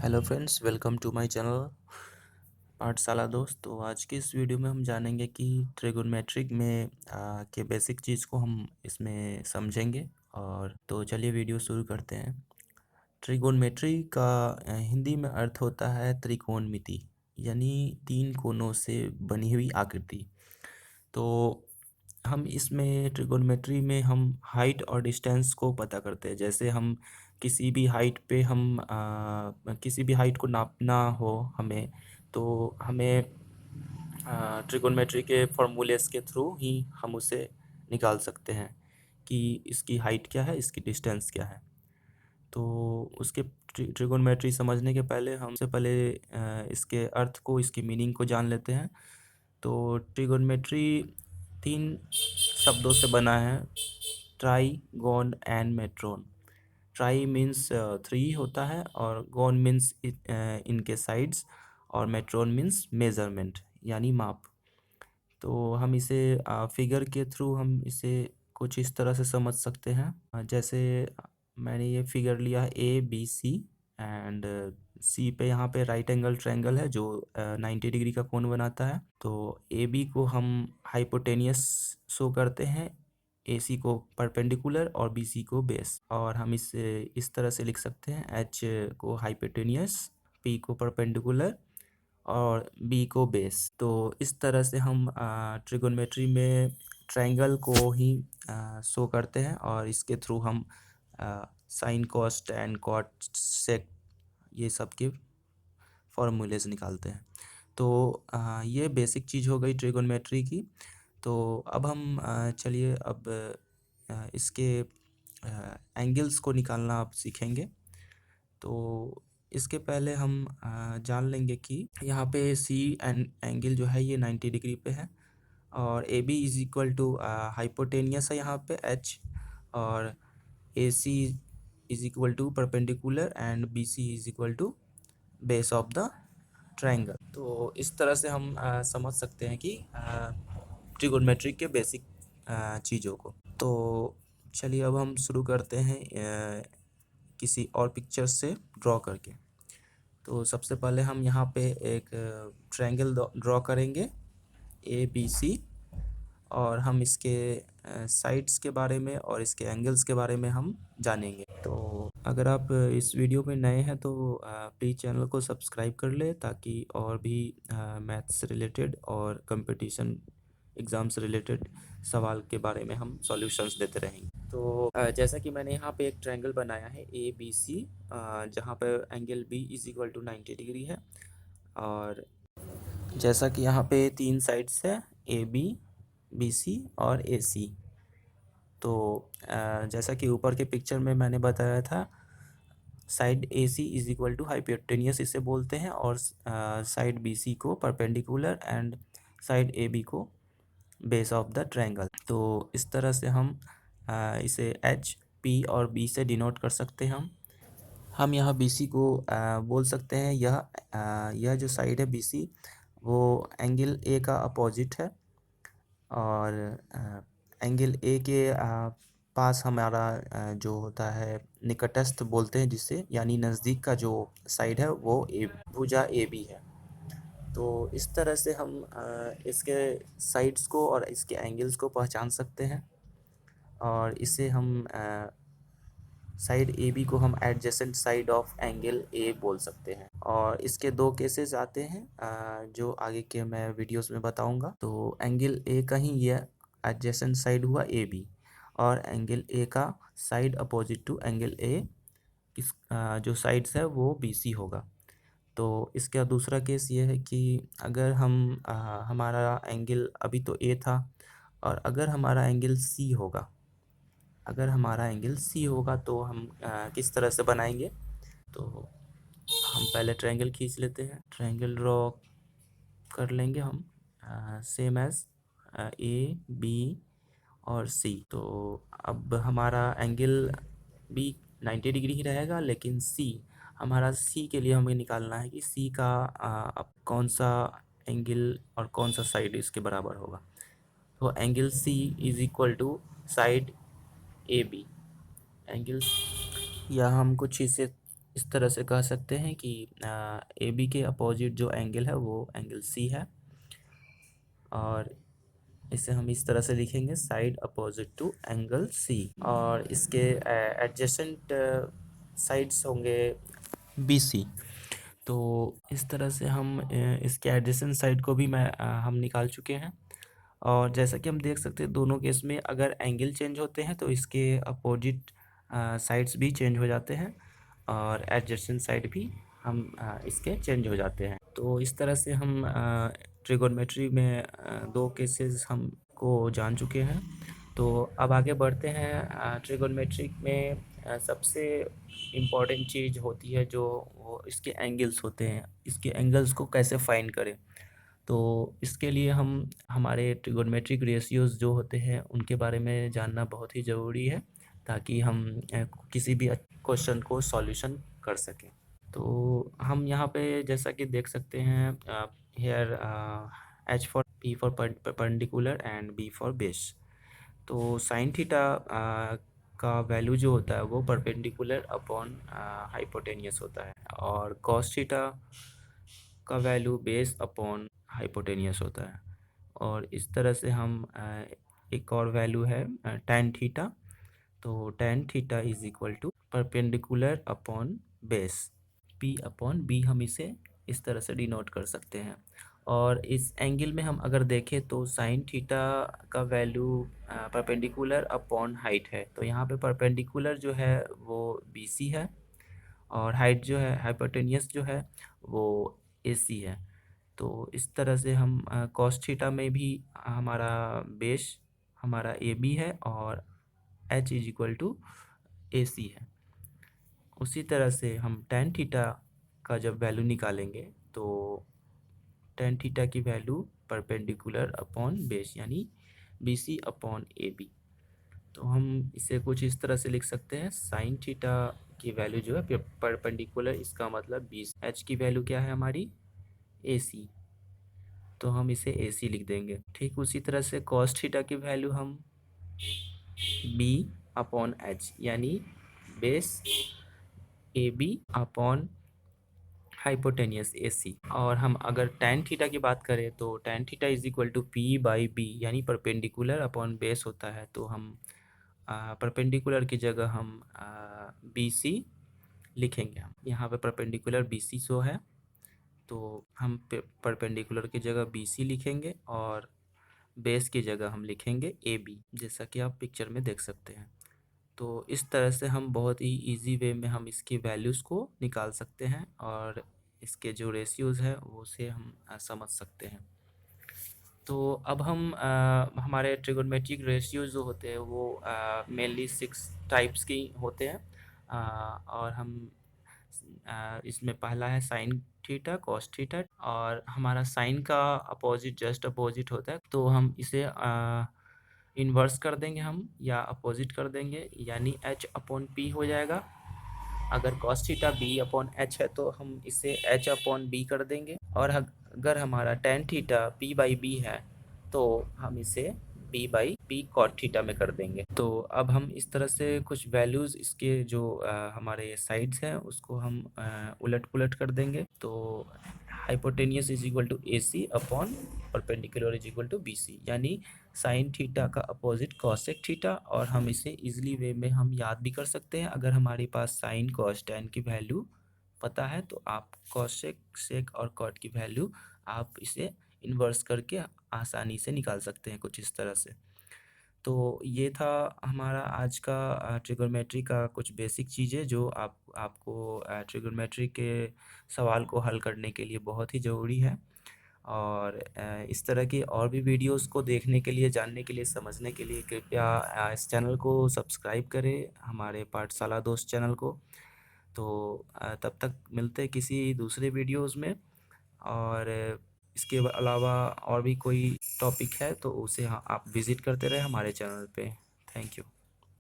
Hello friends, welcome to my channel Pathshala Dost. तो आज की इस वीडियो में हम जानेंगे कि ट्रिगोनमेट्रिक में के बेसिक चीज़ को हम इसमें समझेंगे। और तो चलिए वीडियो शुरू करते हैं। ट्रिगोनमेट्री का हिंदी में अर्थ होता है त्रिकोणमिति, यानी तीन कोनों से बनी हुई आकृति। तो हम इसमें ट्रिगोनमेट्री में हम हाइट और डिस्टेंस को पता करते हैं। जैसे हम किसी भी हाइट पे हम किसी भी हाइट को नापना हो हमें, तो हमें ट्रिगोनमेट्री के फॉर्मूलेस के थ्रू ही हम उसे निकाल सकते हैं कि इसकी हाइट क्या है, इसकी डिस्टेंस क्या है। तो उसके ट्रिगोनमेट्री समझने के पहले हमसे पहले इसके अर्थ को, इसकी मीनिंग को जान लेते हैं। तो ट्रिगोनमेट्री तीन शब्दों से बना है, tri, gon and metron. Tri means three होता है, और गोन मीन्स इनके साइड्स, और मेट्रोन मीन्स मेजरमेंट यानी माप। तो हम इसे फिगर के थ्रू हम इसे कुछ इस तरह से समझ सकते हैं। जैसे मैंने ये फिगर लिया है ABC, एंड सी पे यहाँ पे राइट एंगल ट्रायंगल है जो 90 डिग्री का कोण बनाता है। तो AB को हम हाइपोटेनियस शो करते हैं, AC को परपेंडिकुलर और BC को बेस। और हम इसे इस तरह से लिख सकते हैं, H को हाइपोटेनियस, P को परपेंडिकुलर और B को बेस। तो इस तरह से हम ट्रिगोनमेट्री में ट्रायंगल को ही शो करते हैं, और इसके थ्रू हम साइन, कॉस, टैन, कॉट, सेक ये सब के फॉर्मूलेज निकालते हैं। तो ये बेसिक चीज़ हो गई ट्रिगोनमेट्री की। तो अब हम चलिए अब इसके एंगल्स को निकालना आप सीखेंगे। तो इसके पहले हम जान लेंगे कि यहाँ पे सी एंगल जो है ये 90 डिग्री पे है, और A B is equal to hypotenuse है यहाँ पे H, और A C is equal to perpendicular, and B C is equal to base of the triangle. तो इस तरह से हम समझ सकते हैं कि ट्रिगोनमेट्री के बेसिक चीज़ों को। तो चलिए अब हम शुरू करते हैं किसी और पिक्चर से ड्रॉ करके। तो सबसे पहले हम यहाँ पे एक ट्रायंगल ड्रॉ करेंगे ABC, और हम इसके साइड्स के बारे में और इसके एंगल्स के बारे में हम जानेंगे। तो अगर आप इस वीडियो में नए हैं तो प्लीज़ चैनल को सब्सक्राइब कर ले, ताकि और भी मैथ्स से रिलेटेड और कंपटीशन एग्ज़ाम से रिलेटेड सवाल के बारे में हम सॉल्यूशंस देते रहेंगे। तो जैसा कि मैंने यहाँ पे एक ट्रायंगल बनाया है ABC, जहाँ पर angle B is equal to 90 degree है, और जैसा कि यहाँ पे तीन साइड्स है AB, BC और AC। तो जैसा कि ऊपर के पिक्चर में मैंने बताया था, side AC is equal to hypotenuse इसे बोलते हैं, और साइड BC को परपेंडिकुलर, एंड साइड AB को बेस ऑफ द ट्रायंगल। तो इस तरह से हम इसे H, P और B से डिनोट कर सकते हैं। हम यहाँ BC को बोल सकते हैं, यह जो साइड है BC वो एंगल A का अपोजिट है, और एंगल A के पास हमारा जो होता है निकटस्थ बोलते हैं जिसे, यानी नज़दीक का जो साइड है वो भुजा AB है। तो इस तरह से हम इसके साइड्स को और इसके एंगल्स को पहचान सकते हैं, और इसे हम साइड AB को हम adjacent side of angle A बोल सकते हैं। और इसके दो केसेस आते हैं जो आगे के मैं वीडियोस में बताऊंगा। तो एंगल A का ही यह एडजेसेंट साइड हुआ AB, और एंगल A का side opposite to angle A इस जो साइड्स है वो BC होगा। तो इसका दूसरा केस ये है कि अगर हमारा एंगल अभी तो A था, और अगर हमारा एंगल C होगा, तो हम किस तरह से बनाएंगे। तो हम पहले ट्रायंगल खींच लेते हैं, ट्रायंगल ड्रॉ कर लेंगे हम सेम एज AB और C। तो अब हमारा एंगल भी 90 डिग्री ही रहेगा, लेकिन C के लिए हमें निकालना है कि C का अब कौन सा एंगल और कौन सा साइड इसके बराबर होगा। तो angle C is equal to side AB angle, या हम कुछ इसे इस तरह से कह सकते हैं कि ए बी के अपोजिट जो एंगल है वो एंगल सी है, और इसे हम इस तरह से लिखेंगे side opposite to angle C, और इसके एडजेसेंट साइड्स होंगे बी सी। तो इस तरह से हम इसके एडजेसेंट साइड को भी हम निकाल चुके हैं। और जैसा कि हम देख सकते हैं दोनों केस में अगर एंगल चेंज होते हैं तो इसके अपोजिट साइड्स भी चेंज हो जाते हैं, और एडजेसेंट साइड भी हम इसके चेंज हो जाते हैं। तो इस तरह से हम ट्रिगोनोमेट्री में दो केसेस हम को जान चुके हैं। तो अब आगे बढ़ते हैं। ट्रिगोनोमेट्रिक में सबसे इम्पॉर्टेंट चीज़ होती है जो वो इसके एंगल्स होते हैं। इसके एंगल्स को कैसे फाइंड करें, तो इसके लिए हम हमारे ट्रिगोनोमेट्रिक रेशियोज़ जो होते हैं उनके बारे में जानना बहुत ही ज़रूरी है, ताकि हम किसी भी क्वेश्चन को सॉल्यूशन कर सकें। तो हम यहाँ पे जैसा कि देख सकते हैं, here h for p for perpendicular and b for base. तो साइन थीटा का वैल्यू जो होता है वो परपेंडिकुलर अपॉन हाइपोटेनियस होता है, और कॉस थीटा का वैल्यू बेस अपॉन हाइपोटेनियस होता है। और इस तरह से हम एक और वैल्यू है tan थीटा। तो tan theta is equal to perpendicular upon base, p upon b हम इसे इस तरह से डिनोट कर सकते हैं। और इस एंगल में हम अगर देखें तो साइन थीटा का वैल्यू परपेंडिकुलर अपॉन हाइट है। तो यहाँ पे परपेंडिकुलर जो है वो BC है, और हाइट जो है हाइपोटेनियस जो है वो AC है। तो इस तरह से हम कॉस थीटा में भी हमारा बेस हमारा AB है, और H is equal to AC है। उसी तरह से हम tan थीटा का जब वैल्यू निकालेंगे तो tan थीटा की वैल्यू परपेंडिकुलर अपॉन बेस यानी BC अपॉन AB। तो हम इसे कुछ इस तरह से लिख सकते हैं, साइन थीटा की वैल्यू जो है परपेंडिकुलर, इसका मतलब 20। H की वैल्यू क्या है हमारी AC, तो हम इसे AC लिख देंगे। ठीक उसी तरह से कॉस थीटा की वैल्यू हम B अपॉन H यानी base AB upon hypotenuse AC। और हम अगर tan थीटा की बात करें तो tan theta is equal to P/B यानी परपेंडिकुलर अपॉन बेस होता है। तो हम परपेंडिकुलर की जगह हम BC लिखेंगे। हम यहाँ पे परपेंडिकुलर BC शो है, तो हम परपेंडिकुलर की जगह BC लिखेंगे, और बेस की जगह हम लिखेंगे AB, जैसा कि आप पिक्चर में देख सकते हैं। तो इस तरह से हम बहुत ही इजी वे में हम इसकी वैल्यूज़ को निकाल सकते हैं, और इसके जो रेशियोज़ है वो से हम समझ सकते हैं। तो अब हम हमारे ट्रिगोनोमेट्रिक रेशियोज जो होते हैं वो मेनली 6 टाइप्स की होते हैं। और हम इसमें पहला है साइन थीटा, कॉस थीटा, और हमारा साइन का अपोजिट जस्ट अपोजिट होता है, तो हम इसे इन्वर्स कर देंगे हम, या अपोजिट कर देंगे, यानी H अपॉन P हो जाएगा। अगर cos theta B upon H है तो हम इसे H अपॉन B कर देंगे, और अगर हमारा tan थीटा P/B है तो हम इसे B/P कॉट थीटा में कर देंगे। तो अब हम इस तरह से कुछ वैल्यूज़ इसके जो हमारे साइड्स हैं उसको हम उलट पुलट कर देंगे। तो hypotenuse is equal to AC upon perpendicular is equal to BC, यानी साइन थीटा का अपोजिट कॉसेक थीटा। और हम इसे इजीली वे में हम याद भी कर सकते हैं, अगर हमारे पास साइन कॉस टैन की वैल्यू पता है तो आप कॉसेक सेक और कॉट की वैल्यू आप इसे इन्वर्स करके आसानी से निकाल सकते हैं कुछ इस तरह से। तो ये था हमारा आज का ट्रिगोनोमेट्री का कुछ बेसिक चीज़ें जो आपको ट्रिगोनोमेट्री के सवाल को हल करने के लिए बहुत ही ज़रूरी है। और इस तरह की और भी वीडियोस को देखने के लिए, जानने के लिए, समझने के लिए कृपया इस चैनल को सब्सक्राइब करें, हमारे पाठशाला दोस्त चैनल को। तो तब तक मिलते हैं किसी दूसरे वीडियोस में, और इसके अलावा और भी कोई टॉपिक है तो उसे आप विज़िट करते रहे हमारे चैनल पे। Thank you.